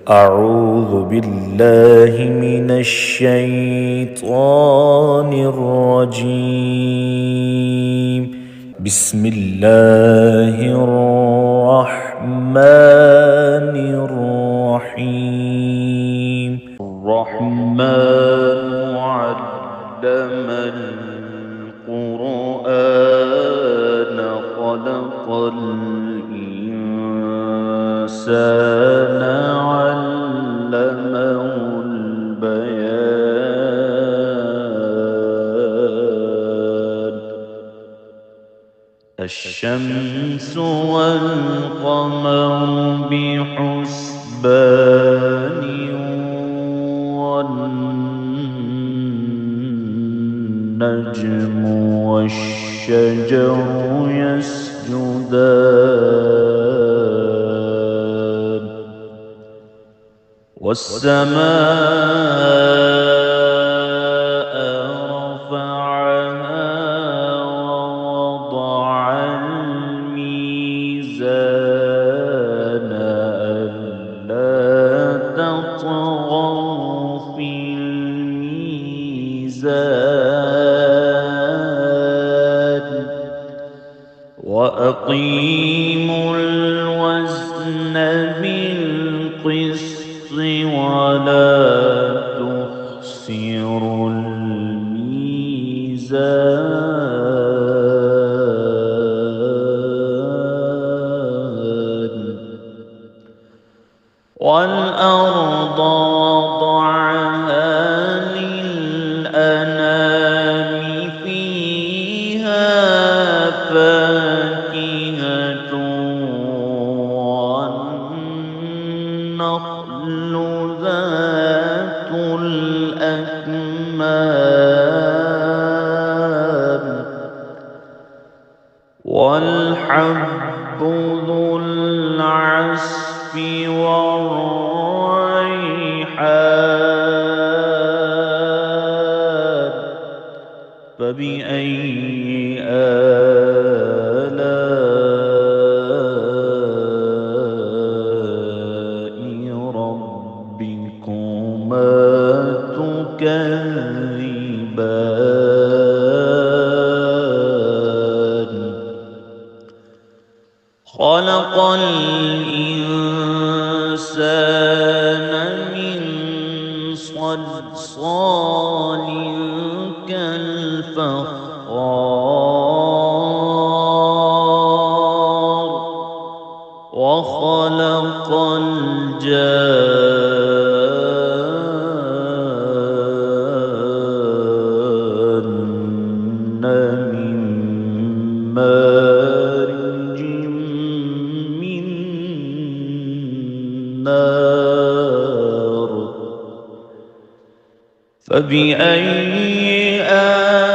أعوذ بالله من الشيطان الرجيم. بسم الله الرحمن الرحيم. الرحمن علم القرآن خلق الإنسان علمه البيان. الشمس والقمر بحسبان والنجم والشجر يسجدان والسماء رفعها ووضع الميزان ألا تطغوا في الميزان وأقيموا الوزن بالقسط ولا تخسروا الميزان والأرض وضعها للأنام فيها فاكهة والنخل ذات الأكمام والحب ذو العصف والريحان. فبأي آلاء ربكما تكذبان. خلق الإنسان من صلصال كالفخار وخلق الجان من مارج من نار. فبأي آلاء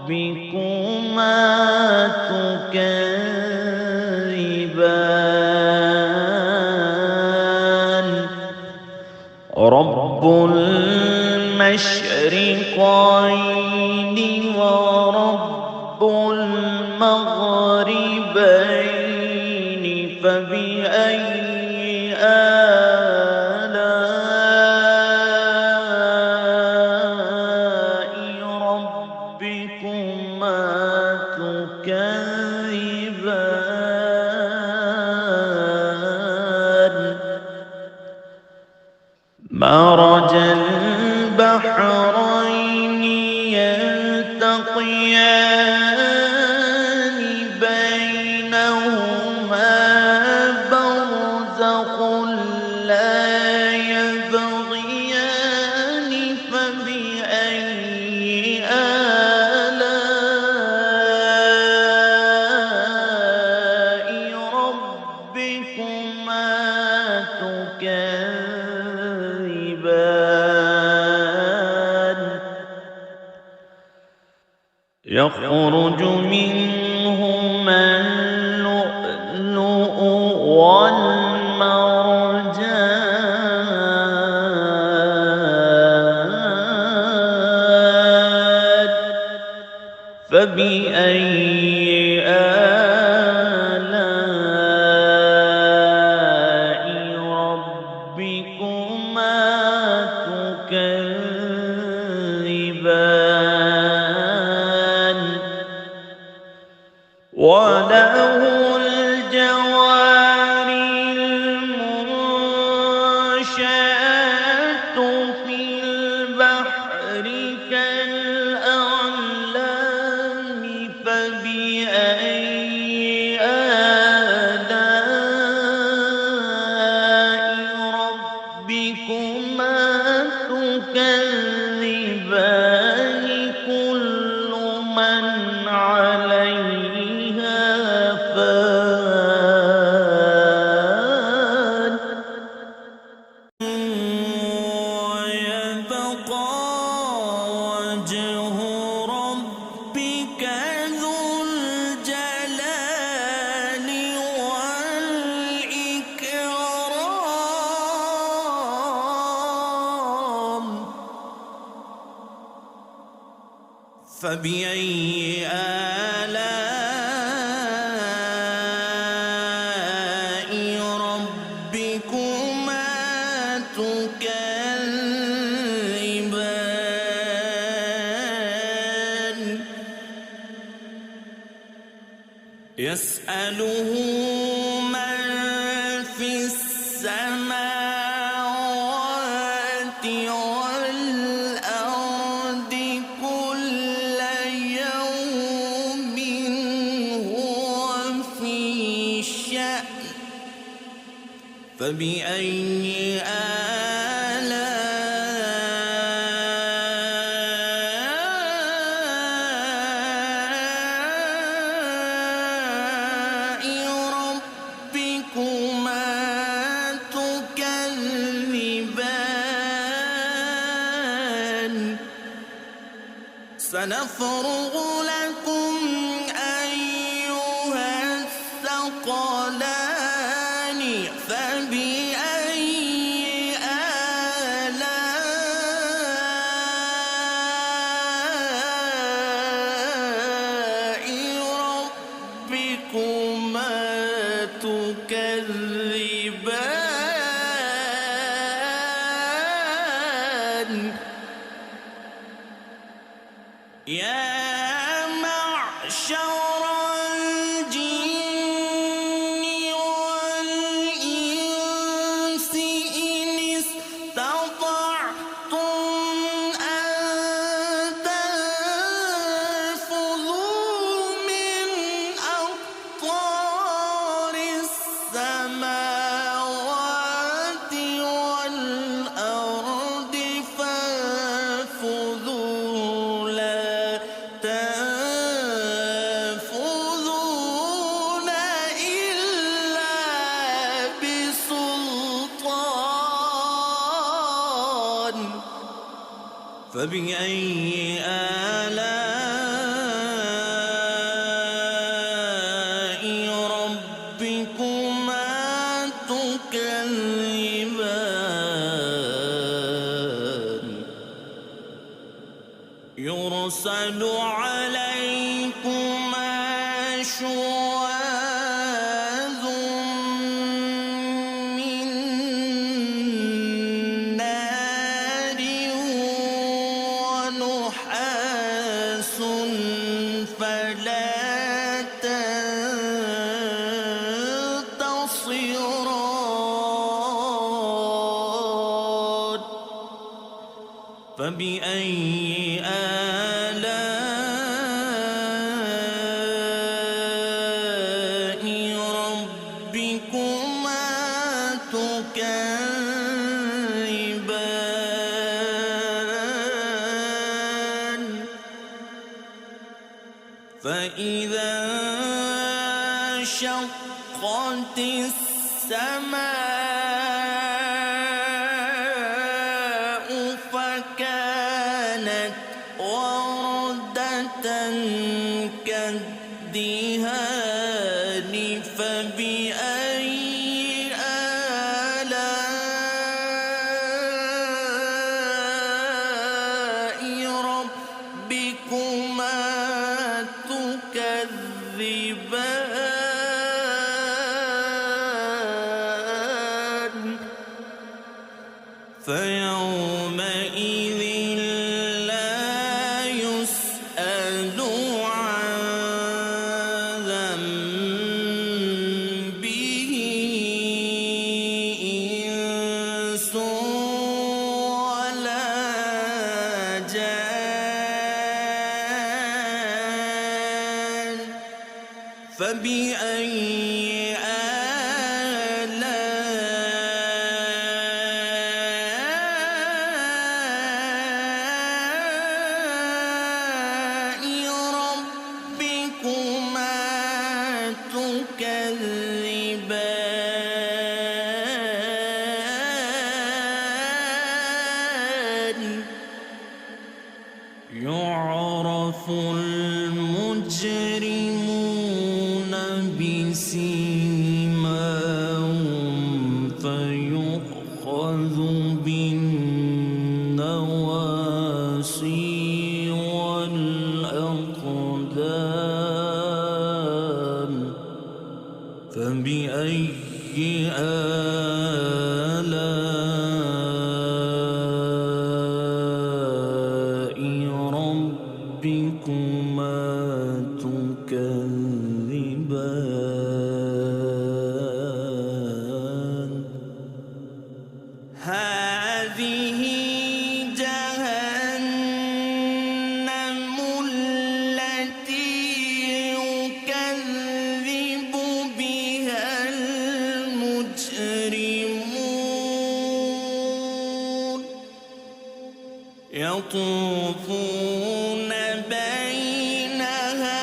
ربكما تكذبان. رب المشرقين ورب المغربين. فبأي آلاء ربكما تكذبان. مرج البحرين يلتقيان بينهما برزخ لا يبغيان. فبأي آلاء ربكما تكذبان. يخرج منهما اللؤلؤ والمرجان. فبأي وله الجوار المنشآت في البحر كالأعلام فبأي آلاء ربكما تكذبان كل من عليها فان ويبقى وجه ربك ذو الجلال والإكرام فبأي آلاء ربكما تكذبان يسأله من في السماوات والأرض كل يوم هو في شأن فبأي آلاء ربكما تكذبان سنفرغ لكم أيها الثقلان فبأي آلاء ربكما تكذبان يا معشر الجن والإنس إن استطعتم أن تنفذوا من أقطار السماوات والأرض فانفذوا لا تنفذون إلا بسلطان فبأي آلاء ربكما تكذبان يرسل عليكما شواظ من نار ونحاس فلا تنتصران فبأي آلاء ربكما تكذبان فإذا انشقت السماء فكانت وردة كالدهان فبأي آلاء ربكما تكذبان فيومئذ لا يسأل عن فبأي آلاء ربكما تكذبان يعرف المجرمون بسيماهم فيؤخذ بالنواصي والأقدام فبأي آلاء ربكما تكذبان هذه جهنم التي يكذب بها المجرمون يطوفون بينها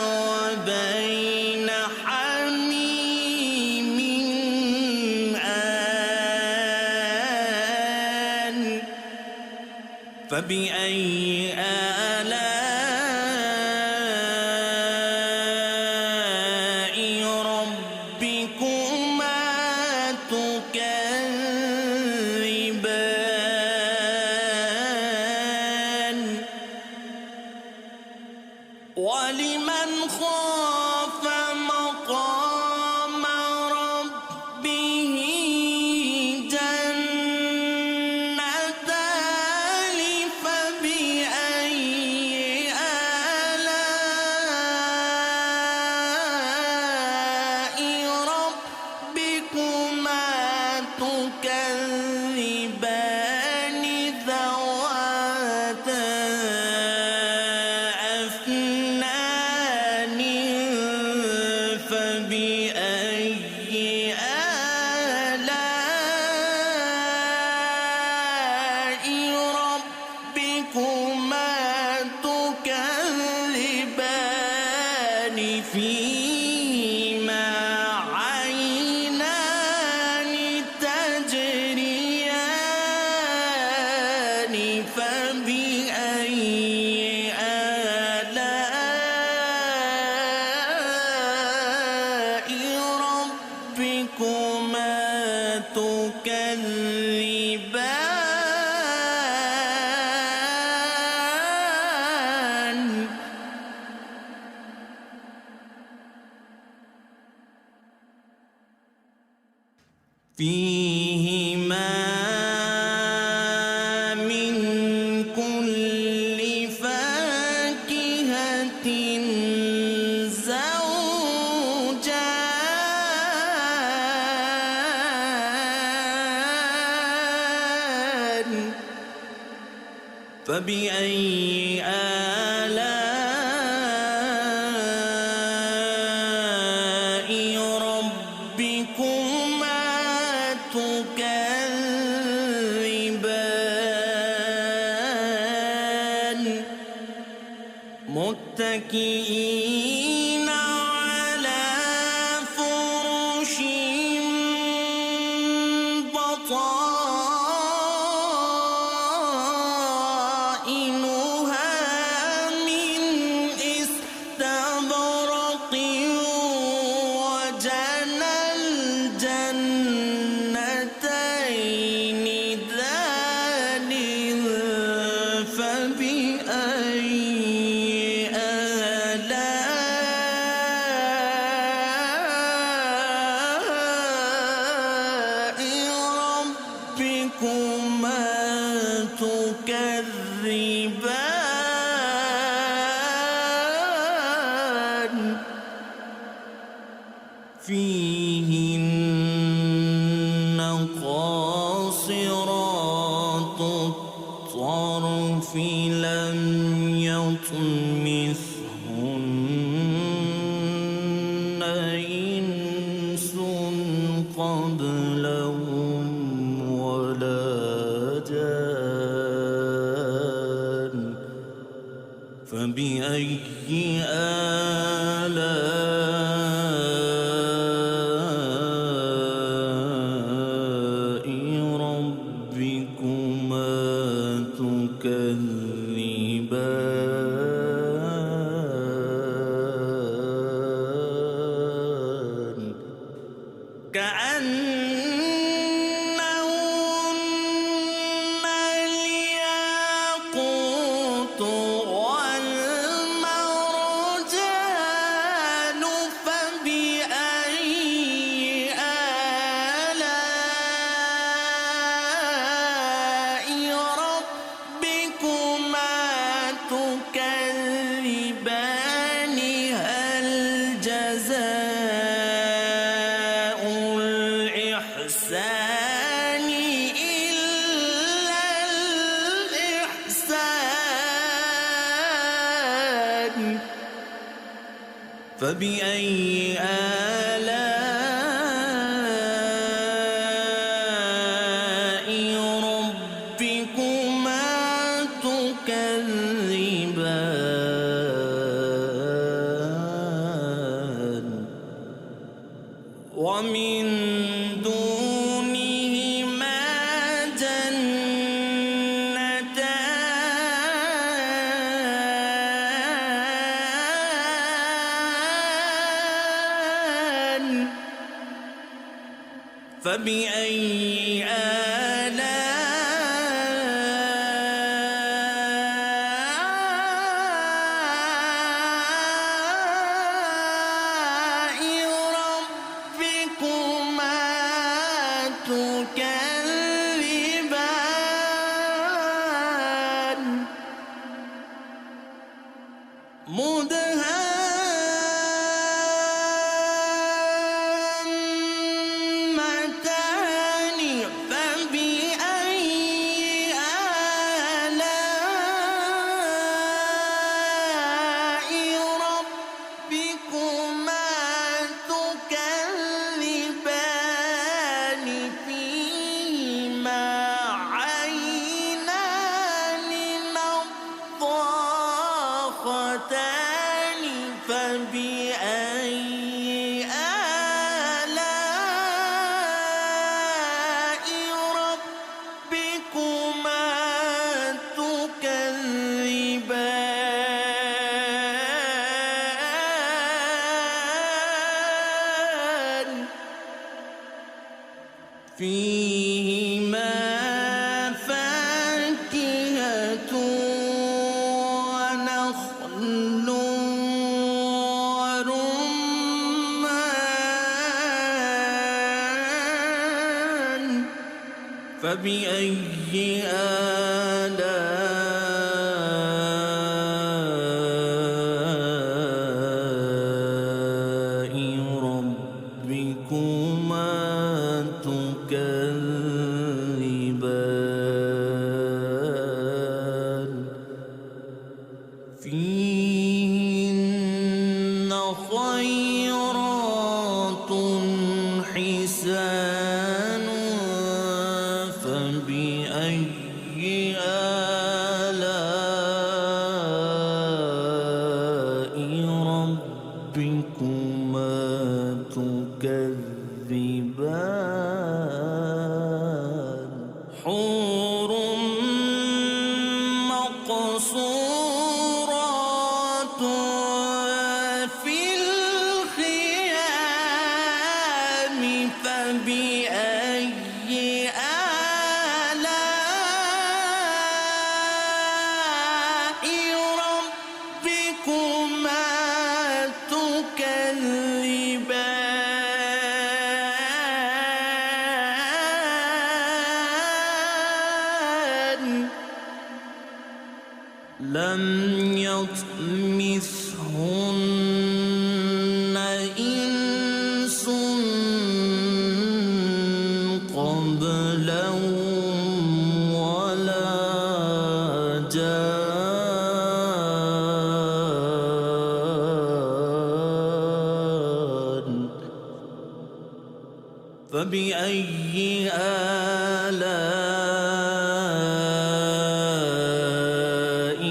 وبين حميم آن فبأي آلاء ربكما تكذبان ولمن خاف مقام ربه جنتان فبأي آلاء ربكما تكذبان ذواتا أفنان فبأي آلاء ربكما تكذبان فيهما عينان تجريان فبأي آلاء ربكما تكذبان فيهما من كل فاكهة زوجان فبأي آلاء ربكما تكذبان متكئين على فرش بطائنها من استبرق وجنى الجنتين دان فبأي آلاء ربكما تكذبان فيهن قاصرات الطرف لم يطمثهن كأنهن الياقوت والمرجان فبأي آلاء ربكما تكذبان هل جزاء الإحسان إلا الإحسان فبأي آلاء ربكما تكذبان ومن دونهما جنتان فبأي آلاء ربكما تكذبان مدهامتان فبأي آلاء ربكما تكذبان فيهما عينان نضاختان فبأي آلاء ربكما تكذبان فيهما فاكهة ونخل ورمان فبأي آلاء ربكما تكذبان فيهن خيرات حسان فبأي آلاء ربكما تكذبان حور مقصورات في الخيام فبأي آلاء ربكما تكذبان لم يطمثهن إنس قبلهم ولا جان فبأي آلاء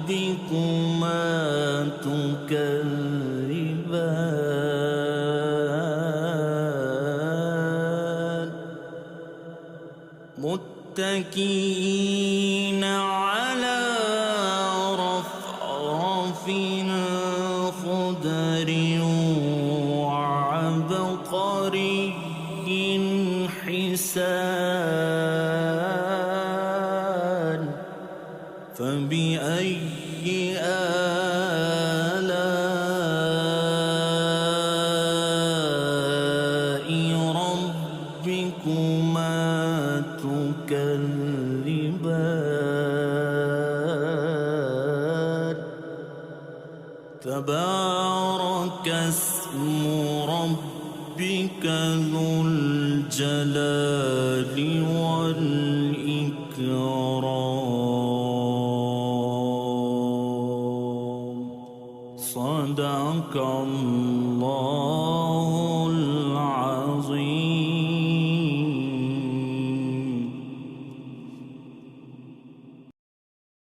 ربكما تكذبان متكئين على رفرف خضر وعبقر تبارك اسم ربك ذو الجلال والإكرام. صدق الله